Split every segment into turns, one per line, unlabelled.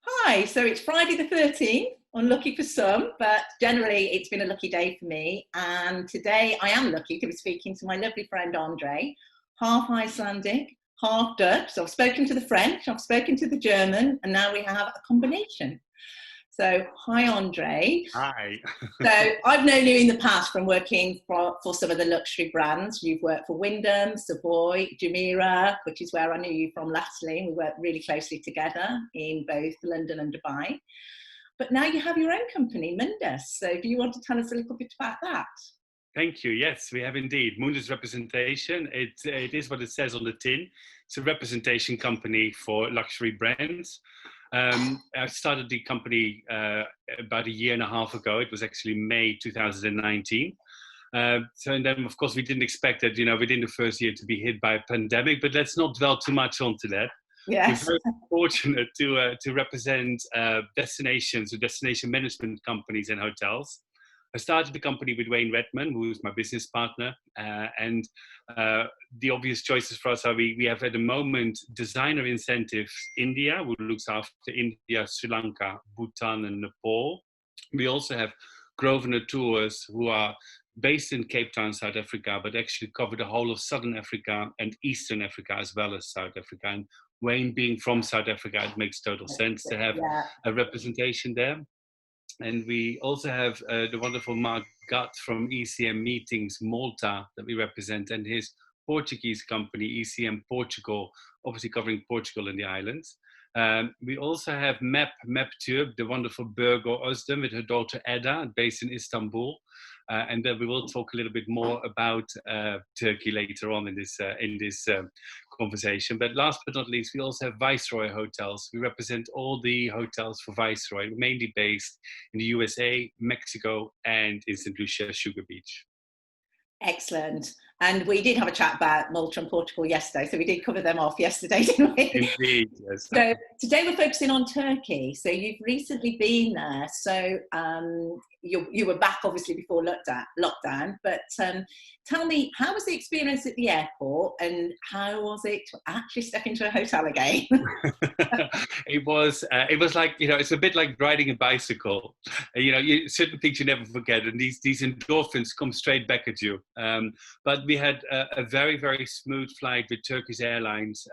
Hi, so it's Friday the 13th, unlucky for some, but generally it's been a lucky day for me. And today I am lucky to be speaking to my lovely friend Andre, half Icelandic, half Dutch. So I've spoken to the French, I've spoken to the German, and now we have a combination. So, hi Andre.
Hi.
So I've known you in the past from working for some of the luxury brands. You've worked for Wyndham, Savoy, Jumeirah, which is where I knew you from lastly. We worked really closely together in both London and Dubai. But now you have your own company, Mundus. So do you want to tell us a little bit about that?
Thank you. Yes, we have indeed. Mundus Representation. It is what it says on the tin. It's a representation company for luxury brands. I started the company about a year and a half ago. It was actually May 2019. And then, of course, we didn't expect that, within the first year to be hit by a pandemic. But let's not dwell too much onto that.
Yes.
We're very fortunate to represent destinations or destination management companies and hotels. I started the company with Wayne Redman, who is my business partner, and the obvious choices for us are we have at the moment Designer Incentives India, who looks after India, Sri Lanka, Bhutan and Nepal. We also have Grosvenor Tours, who are based in Cape Town, South Africa, but actually cover the whole of Southern Africa and Eastern Africa as well as South Africa. And Wayne being from South Africa, it makes total sense to have a representation there. And we also have the wonderful Mark Gutt from ECM Meetings Malta that we represent, and his Portuguese company, ECM Portugal, obviously covering Portugal and the islands. We also have Map Tour, the wonderful Birgo Özlem with her daughter Eda, based in Istanbul. And then we will talk a little bit more about Turkey later on in this conversation. But last but not least, we also have Viceroy Hotels. We represent all the hotels for Viceroy, mainly based in the USA, Mexico, and in St. Lucia, Sugar Beach.
Excellent. And we did have a chat about Malta and Portugal yesterday, so we did cover them off yesterday, didn't we?
Indeed, yes.
So today we're focusing on Turkey. So you've recently been there. So you were back obviously before lockdown, but tell me, how was the experience at the airport and how was it to actually step into a hotel again?
It was like, it's a bit like riding a bicycle. Certain things you never forget, and these endorphins come straight back at you. But we had a very, very smooth flight with Turkish Airlines.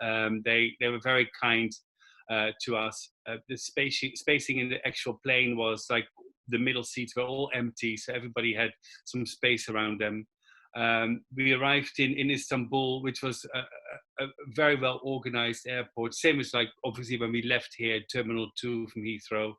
They were very kind to us. The spacing in the actual plane was like the middle seats were all empty, so everybody had some space around them. We arrived in Istanbul, which was a very well organized airport. Same as like obviously when we left here, Terminal 2 from Heathrow.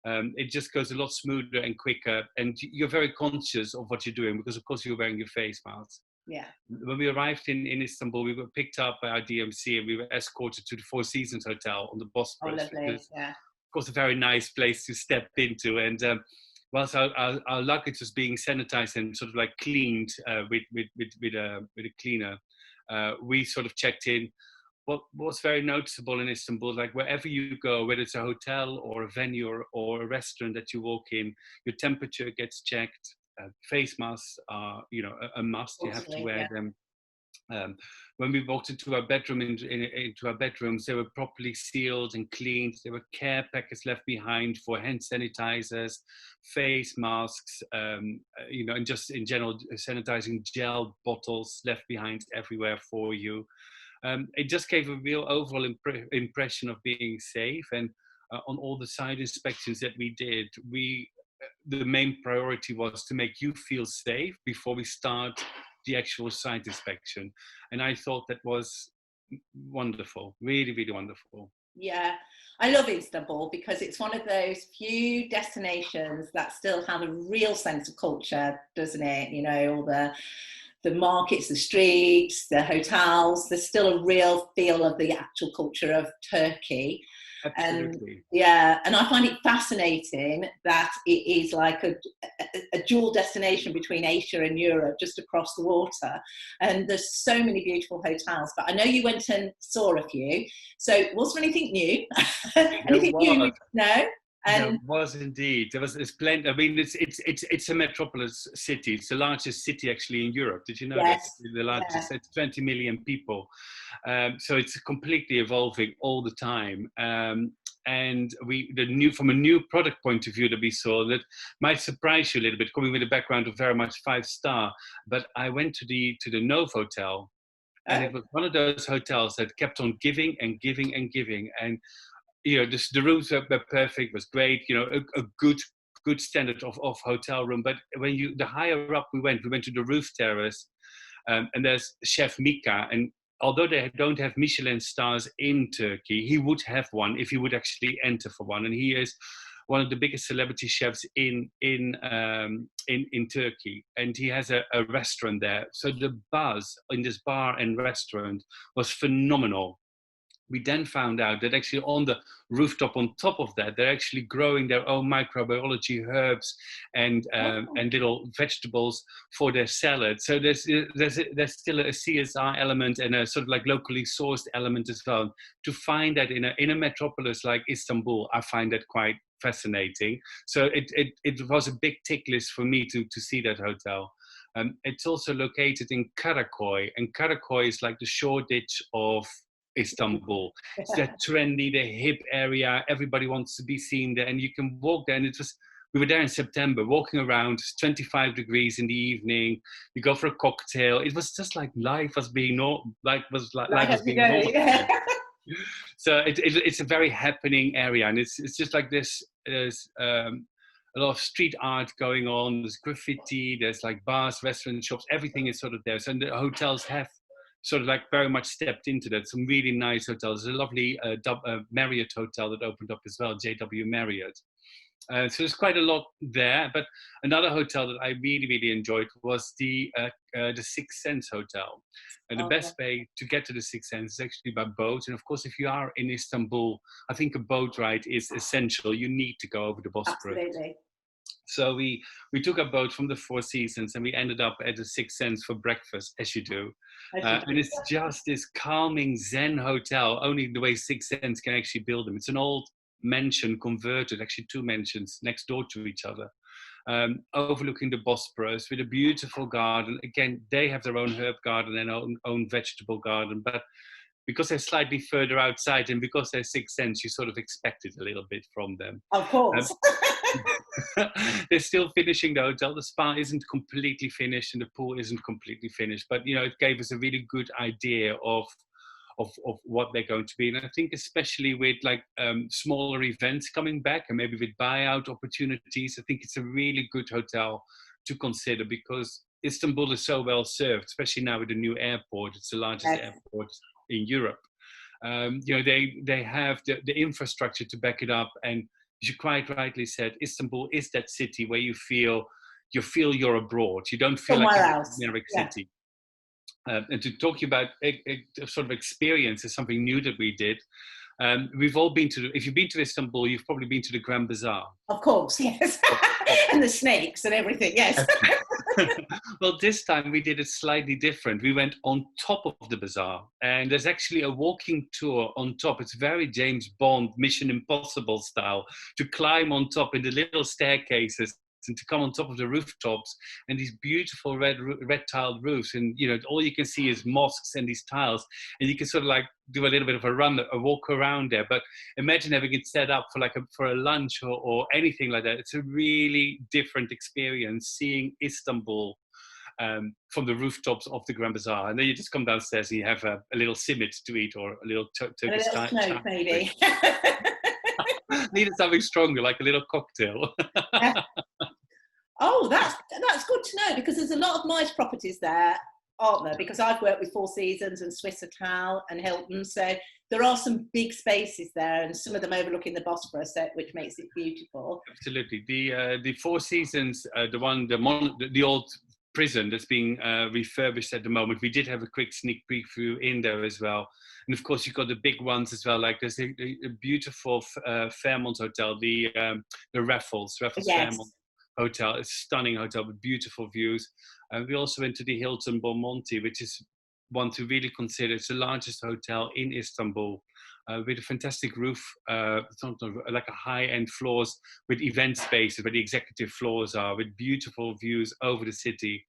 It just goes a lot smoother and quicker, and you're very conscious of what you're doing because of course you're wearing your face mask.
Yeah.
When we arrived in Istanbul, we were picked up by our DMC and we were escorted to the Four Seasons Hotel on the Bosporus.
Oh, lovely. Yeah.
Of course, a very nice place to step into. And whilst our luggage was being sanitized and sort of like cleaned with a cleaner, we sort of checked in. What was very noticeable in Istanbul, like wherever you go, whether it's a hotel or a venue or a restaurant that you walk in, your temperature gets checked. Face masks are, a must. You have to wear them. When we walked into our bedroom, into our bedrooms, they were properly sealed and cleaned. There were care packets left behind for hand sanitizers, face masks, and just in general, sanitizing gel bottles left behind everywhere for you. It just gave a real overall impression of being safe. And on all the side inspections that we did, the main priority was to make you feel safe before we start the actual site inspection. And I thought that was wonderful, really, really wonderful.
Yeah, I love Istanbul because it's one of those few destinations that still have a real sense of culture, doesn't it? All the markets, the streets, the hotels, there's still a real feel of the actual culture of Turkey.
Absolutely.
And I find it fascinating that it is like a dual destination between Asia and Europe, just across the water. And there's so many beautiful hotels. But I know you went and saw a few. So was there anything new? Anything new? No? And
There was indeed. There was splendid. I mean, it's a metropolis city. It's the largest city actually in Europe. Did you know that?
yes,
The
yeah.
largest. It's 20 million people. So it's completely evolving all the time. And from a new product point of view that we saw that might surprise you a little bit, coming with a background of very much 5-star. But I went to the Nove Hotel, and
Oh,
it was one of those hotels that kept on giving and giving and giving. And the rooms were perfect, was great, a good standard of hotel room. But the higher up we went to the roof terrace, and there's Chef Mika, and although they don't have Michelin stars in Turkey, he would have one if he would actually enter for one, and he is one of the biggest celebrity chefs in Turkey, and he has a restaurant there. So the buzz in this bar and restaurant was phenomenal. We then found out that actually on the rooftop on top of that, they're actually growing their own microbiology herbs and little vegetables for their salad. So there's still a CSR element and a sort of like locally sourced element as well. To find that in a metropolis like Istanbul, I find that quite fascinating. So it was a big tick list for me to see that hotel. It's also located in Karakoy, and Karakoy is like the Shoreditch of Istanbul. It's that trendy, the hip area. Everybody wants to be seen there, and you can walk there. And we were there in September, walking around. It's 25 degrees in the evening. You go for a cocktail. It was just like life was being normal. Life was being normal.
Yeah.
So it's a very happening area, and it's just like this. There's a lot of street art going on. There's graffiti. There's like bars, restaurants, shops. Everything is sort of there. So the hotels have sort of like very much stepped into that. Some really nice hotels. There's a lovely Marriott hotel that opened up as well, JW Marriott. So there's quite a lot there. But another hotel that I really, really enjoyed was the Six Sense Hotel. And the best way to get to the Six Sense is actually by boat. And of course, if you are in Istanbul, I think a boat ride is essential. You need to go over the Bosphorus.
Absolutely.
So we took a boat from the Four Seasons, and we ended up at the Six Sense for breakfast, as you do. And it's just this calming Zen hotel, only the way Six Sense can actually build them. It's an old mansion converted, actually 2 mansions next door to each other, overlooking the Bosporus with a beautiful garden. Again, they have their own herb garden and own vegetable garden, but because they're slightly further outside and because they're Six Sense, you sort of expect it a little bit from them.
Of course.
They're still finishing the hotel. The spa isn't completely finished and the pool isn't completely finished, but it gave us a really good idea of what they're going to be. And I think especially with like smaller events coming back and maybe with buyout opportunities, I think it's a really good hotel to consider, because Istanbul is so well served, especially now with the new airport. It's the largest airport in Europe. They have the infrastructure to back it up, and you quite rightly said, Istanbul is that city where you feel you're abroad. You don't feel
somewhere
like you're
else.
in a generic city. And to talk about a sort of experience is something new that we did. We've all been if you've been to Istanbul, you've probably been to the Grand Bazaar.
Of course, yes. And the snakes and everything, yes.
Well, this time we did it slightly different. We went on top of the bazaar, and there's actually a walking tour on top. It's very James Bond, Mission Impossible style, to climb on top in the little staircases and to come on top of the rooftops and these beautiful red tiled roofs. And all you can see is mosques and these tiles, and you can sort of like do a little bit of a walk around there. But imagine having it set up for a lunch or anything like that. It's a really different experience seeing Istanbul from the rooftops of the Grand Bazaar. And then you just come downstairs and you have a little simit to eat, or a little Turkish
smoke, maybe.
Needed something stronger, like a little cocktail.
Oh, that's good to know, because there's a lot of nice properties there, aren't there? Because I've worked with Four Seasons and Swiss Hotel and Hilton, so there are some big spaces there, and some of them overlooking the Bosphorus, which makes it beautiful.
Absolutely. The Four Seasons, the old prison that's being refurbished at the moment. We did have a quick sneak preview in there as well. And of course, you've got the big ones as well. Like there's a beautiful Fairmont Hotel, the Raffles yes. Fairmont Hotel. It's a stunning hotel with beautiful views. And we also went to the Hilton Belmonte, which is one to really consider. It's the largest hotel in Istanbul. with a fantastic roof, sort of like a high-end floors with event spaces where the executive floors are, with beautiful views over the city.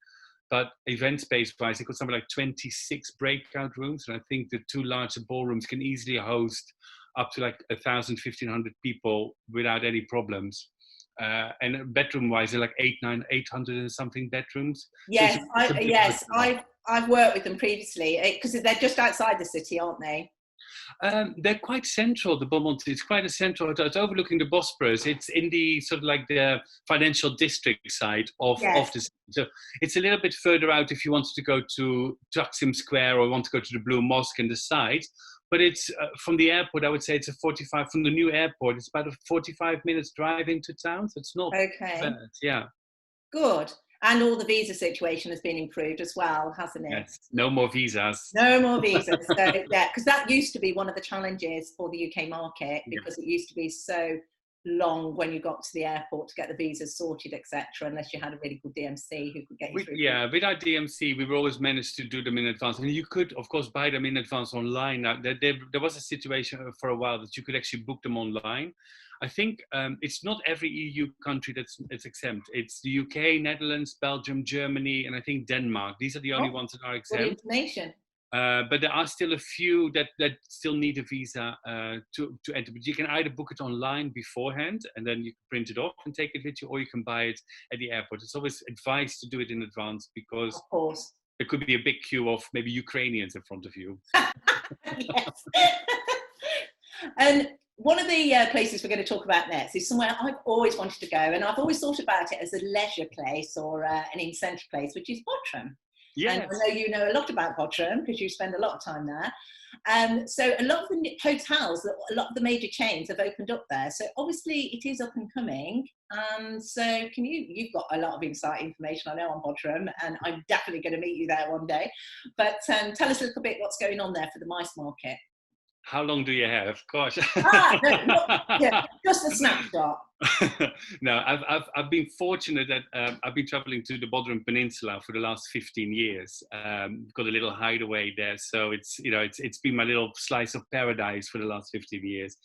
But event space-wise, it got something like 26 breakout rooms, and I think the two larger ballrooms can easily host up to like 1,000, 1,500 people without any problems. And bedroom-wise, they're like 800 and something bedrooms.
Yes,
So it's
I've worked with them previously because they're just outside the city, aren't they?
They're quite central, the Beaumont. It's quite a central hotel. It's overlooking the Bosporus. It's in the sort of like the financial district side of the city. So it's a little bit further out if you wanted to go to Taksim Square or want to go to the Blue Mosque in the side. But it's from the airport, I would say it's a 45, from the new airport, it's about a 45 minutes drive into town. So it's not bad. Yeah.
Good. And all the visa situation has been improved as well, hasn't it?
Yes, no more visas.
No more visas. So, yeah, because that used to be one of the challenges for the UK market, because it used to be so long when you got to the airport to get the visas sorted, etc., unless you had a really good DMC who could get you through.
Yeah, with our DMC, we've always managed to do them in advance. And you could, of course, buy them in advance online. Now, there was a situation for a while that you could actually book them online. I think it's not every EU country that's exempt. It's the UK, Netherlands, Belgium, Germany, and I think Denmark. These are the only ones that are exempt.
Good information.
But there are still a few that still need a visa to enter. But you can either book it online beforehand and then you can print it off and take it with you, or you can buy it at the airport. It's always advised to do it in advance because
of course
there could be a big queue of maybe Ukrainians in front of you.
Yes. And one of the places we're going to talk about next is somewhere I've always wanted to go, and I've always thought about it as a leisure place or an in-centre place, which is Bodrum. Yes. And I know you know a lot about Bodrum because you spend a lot of time there. So a lot of the hotels, a lot of the major chains have opened up there. So obviously it is up and coming. So you've got a lot of insight information, I know, on Bodrum, and I'm definitely going to meet you there one day. But tell us a little bit what's going on there for the mice market.
How long do you have? Gosh.
Just a snapshot.
No, I've been fortunate that I've been traveling to the Bodrum Peninsula for the last 15 years. Got a little hideaway there, so it's been my little slice of paradise for the last 15 years.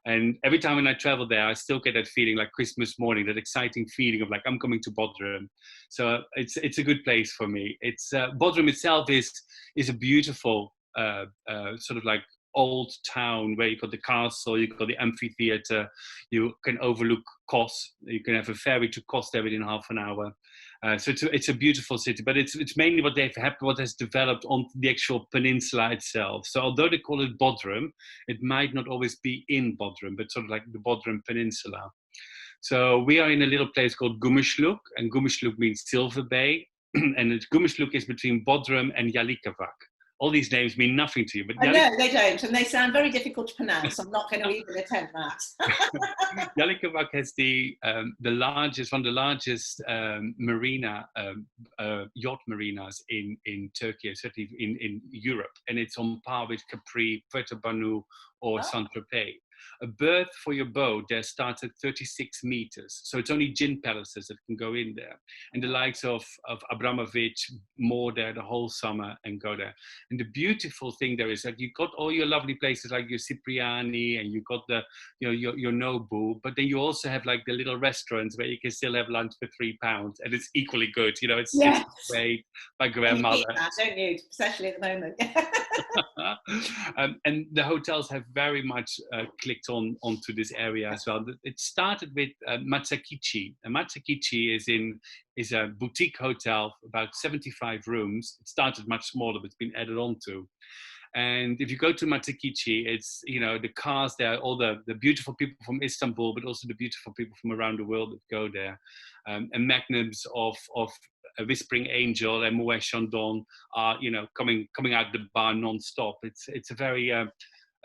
And every time when I travel there, I still get that feeling like Christmas morning, that exciting feeling of like I'm coming to Bodrum. So it's a good place for me. It's Bodrum itself is a beautiful sort of like old town where you've got the castle, you've got the amphitheatre, you can overlook Kos, you can have a ferry to Kos there within half an hour. So it's a beautiful city, but it's mainly what has developed on the actual peninsula itself. So although they call it Bodrum, it might not always be in Bodrum, but sort of like the Bodrum Peninsula. So we are in a little place called Gumeshluk, and Gumeshluk means Silver Bay, and Gumeshluk is between Bodrum and Jalikavak. All these names mean nothing to you, but
I know they don't, and they sound very difficult to pronounce. I'm not going to even attempt that.
Jalikavak has one of the largest yacht marinas in Turkey, certainly in Europe, and it's on par with Capri, Puerto Banú, or Saint-Tropez. A berth for your boat there starts at 36 meters. So it's only gin palaces that can go in there. And the likes of Abramovich moor there the whole summer and go there. And the beautiful thing there is that you've got all your lovely places like your Cipriani, and you've got your Nobu, but then you also have like the little restaurants where you can still have lunch for £3 and it's equally good. It's great. My grandmother.
Don't you? Especially at the moment.
And the hotels have very much clicked onto this area as well. It started with Matsakichi. And Matsakichi is a boutique hotel, about 75 rooms. It started much smaller, but it's been added on to. And if you go to Matsakichi, it's, the cars there, all the beautiful people from Istanbul, but also the beautiful people from around the world that go there. And magnums of a Whispering Angel and Moët Chandon are, coming out the bar non-stop. It's a very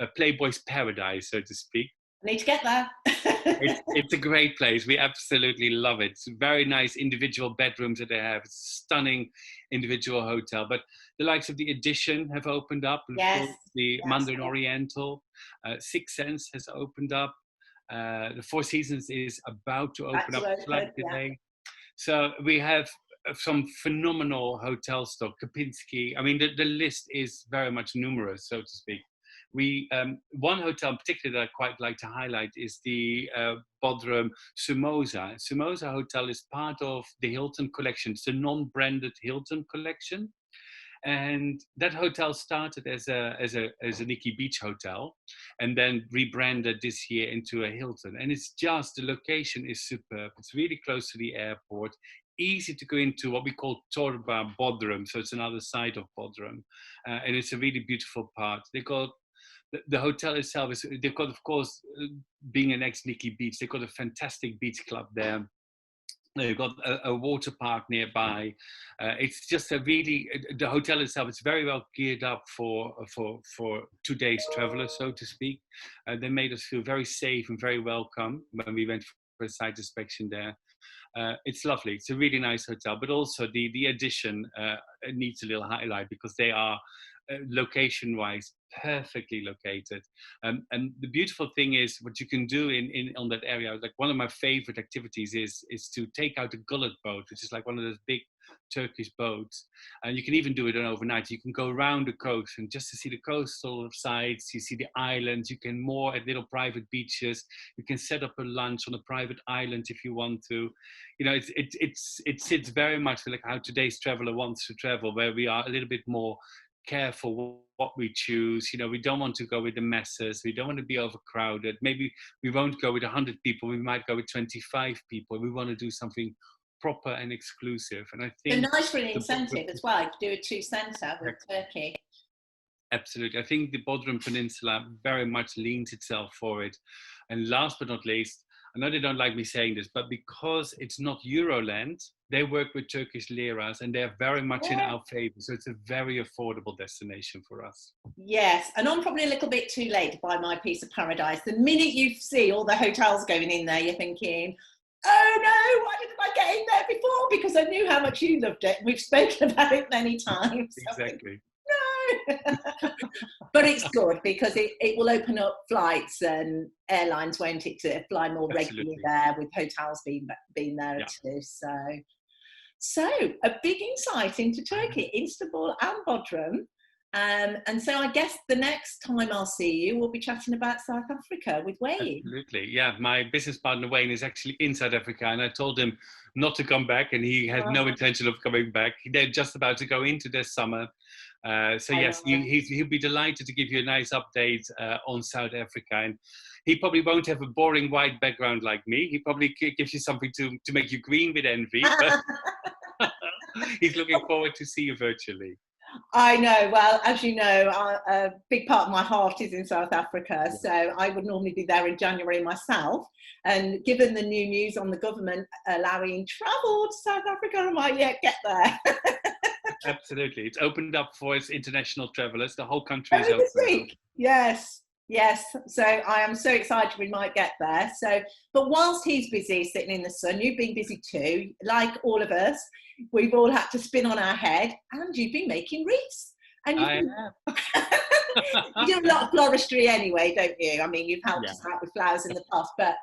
a Playboy's paradise, so to speak.
I need to get there.
It's a great place. We absolutely love it. It's very nice individual bedrooms that they have. It's a stunning individual hotel. But the likes of the Edition have opened up. The Mandarin Oriental. Six Sense has opened up. The Four Seasons is about to open up today. So we have some phenomenal hotel stock. Kapinski. I mean, the list is very much numerous, so to speak. we one hotel in particular that I quite like to highlight is the Bodrum Somoza. Somoza Hotel is part of the Hilton collection. It's a non-branded Hilton collection. And that hotel started as a Nikki Beach hotel, and then rebranded this year into a Hilton. And it's just, the location is superb. It's really close to the airport, easy to go into what we call Torba Bodrum, so it's another side of Bodrum, and it's a really beautiful part. They got the hotel itself is, they've got, of course, being an ex-Nikki Beach, they've got a fantastic beach club there. They've got a water park nearby. It's just a really, the hotel itself is very well geared up for today's travelers, so to speak. They made us feel very safe and very welcome when we went for a site inspection there. It's lovely. It's a really nice hotel, but also the addition needs a little highlight because they are location-wise perfectly located. And the beautiful thing is what you can do on that area. Like, one of my favorite activities is to take out a gullet boat, which is like one of those big Turkish boats. And you can even do it overnight. You can go around the coast, and just to see the coastal sides, you see the islands, you can moor at little private beaches, you can set up a lunch on a private island if you want to. You know, it sits very much like how today's traveler wants to travel, where we are a little bit more careful what we choose. You know, we don't want to go with the masses, we don't want to be overcrowded. Maybe we won't go with 100 people, we might go with 25 people. We want to do something proper and exclusive, and I think
it's nice for an incentive as well to do a 2-center with Turkey.
Absolutely. I think the Bodrum Peninsula very much leans itself for it. And last but not least, I know they don't like me saying this, but because it's not Euroland, they work with Turkish liras, and they're very much in our favor. So it's a very affordable destination for us.
Yes, and I'm probably a little bit too late to buy my piece of paradise. The minute you see all the hotels going in there, you're thinking, oh no, why didn't I get in there before? Because I knew how much you loved it. We've spoken about it many times.
Exactly.
No. But it's good because it will open up flights, and airlines, won't it, to fly more regularly there, with hotels being there too. So a big insight into Turkey, Istanbul and Bodrum. And so I guess the next time I'll see you, we'll be chatting about South Africa with Wayne.
Absolutely, yeah. My business partner Wayne is actually in South Africa, and I told him not to come back, and he has no intention of coming back. They're just about to go into their summer. So yes, he'll be delighted to give you a nice update on South Africa. And he probably won't have a boring white background like me. He probably gives you something to make you green with envy. But he's looking forward to see you virtually.
I know. Well, as you know, a big part of my heart is in South Africa, so I would normally be there in January myself. And given the new news on the government allowing travel to South Africa, I might yet get there.
Absolutely. It's opened up for its international travellers. The whole country is open.
Yes. So I am so excited we might get there. So, but whilst he's busy sitting in the sun, you've been busy too, like all of us. We've all had to spin on our head, and you've been making wreaths. And you do a lot of floristry anyway, don't you? I mean, you've helped us out with flowers in the past, but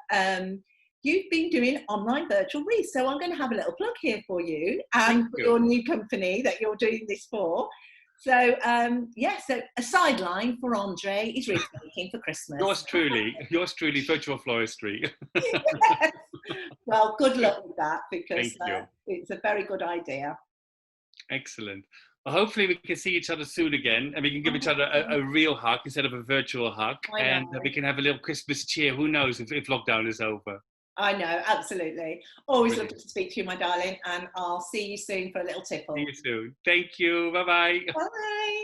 you've been doing online virtual wreaths. So I'm going to have a little plug here for you and for your new company that you're doing this for. So, so a sideline for Andre is wreath making for Christmas.
Yours truly, virtual floristry.
Yes. Well, good luck with that, because it's a very good idea.
Excellent. Well, hopefully we can see each other soon again, and we can give each other a real hug instead of a virtual hug, and we can have a little Christmas cheer. Who knows if lockdown is over.
I know, absolutely. Always lovely to speak to you, my darling, and I'll see you soon for a little tipple.
See you soon. Thank you. Bye-bye.
Bye.